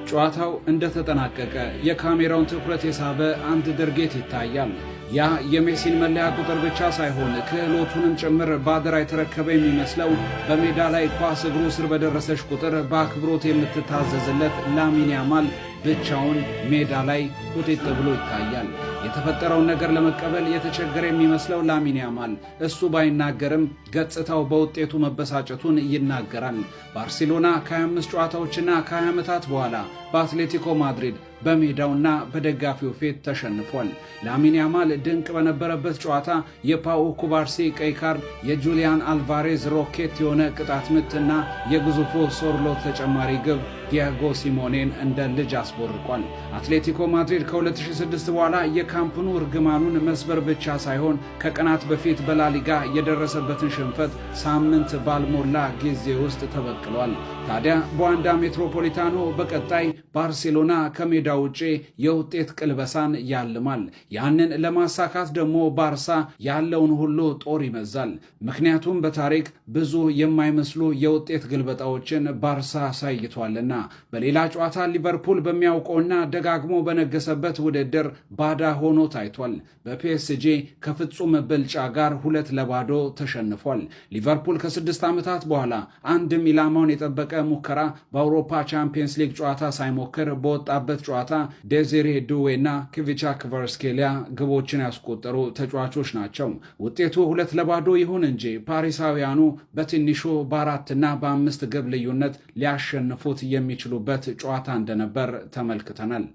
ጨዋታው እንደተጠናቀቀ የካሜራውን ትኩረት የሳበ አንድ ድርጊት ይታያል። ያ የሜሲን መለያ ቁጥር ብቻ ሳይሆን ክህሎቱንም ጭምር ባደራ የተረከበ የሚመስለው በሜዳ ላይ ኳስ እግሩ ስር በደረሰች ቁጥር በአክብሮት የምትታዘዝለት ላሚን ያማል ብቻውን ሜዳ ላይ ቁጥጥ ብሎ ይታያል። የተፈጠረውን ነገር ለመቀበል የተቸገረ የሚመስለው ላሚን ያማል እሱ ባይናገርም ገጽታው በውጤቱ መበሳጨቱን ይናገራል። ባርሴሎና ከ25 ጨዋታዎችና ከ20 ዓመታት በኋላ በአትሌቲኮ ማድሪድ በሜዳውና በደጋፊው ፊት ተሸንፏል። ላሚን ያማል ድንቅ በነበረበት ጨዋታ የፓኡ ኩባርሲ ቀይ ካርድ፣ የጁሊያን አልቫሬዝ ሮኬት የሆነ ቅጣት ምትና የግዙፉ ሶርሎት ተጨማሪ ግብ ዲያጎ ሲሞኔን እንደ ልጅ አስቦርቋል። አትሌቲኮ ማድሪድ ከ2006 በኋላ የካምፕኑ እርግማኑን መስበር ብቻ ሳይሆን ከቀናት በፊት በላሊጋ የደረሰበትን ሽንፈት ሳምንት ባልሞላ ጊዜ ውስጥ ተበቅሏል። ታዲያ በዋንዳ ሜትሮፖሊታኖ በቀጣይ ባርሴሎና ከሜዳ ውጪ የውጤት ቅልበሳን ያልማል። ያንን ለማሳካት ደግሞ ባርሳ ያለውን ሁሉ ጦር ይመዛል። ምክንያቱም በታሪክ ብዙ የማይመስሉ የውጤት ግልበጣዎችን ባርሳ አሳይቷልና። በሌላ ጨዋታ ሊቨርፑል በሚያውቀውና ደጋግሞ በነገሰበት ውድድር ባዳ ሆኖ ታይቷል። በፒኤስጂ ከፍጹም ብልጫ ጋር 2-0 ተሸንፏል። ሊቨርፑል ከ6 ዓመታት በኋላ አንድም ኢላማውን የጠበቀ ሙከራ በአውሮፓ ቻምፒየንስ ሊግ ጨዋታ ሳይሞክር በወጣበት ጨዋታ ዴዚሬ ዱዌና ክቪቻ ክቫራትስኬሊያ ግቦችን ያስቆጠሩ ተጫዋቾች ናቸው። ውጤቱ 2-0 ይሁን እንጂ ፓሪሳውያኑ በትንሹ በ4 እና በ5 ግብ ልዩነት ሊያሸንፉት የሚችሉበት ጨዋታ እንደነበር ተመልክተናል።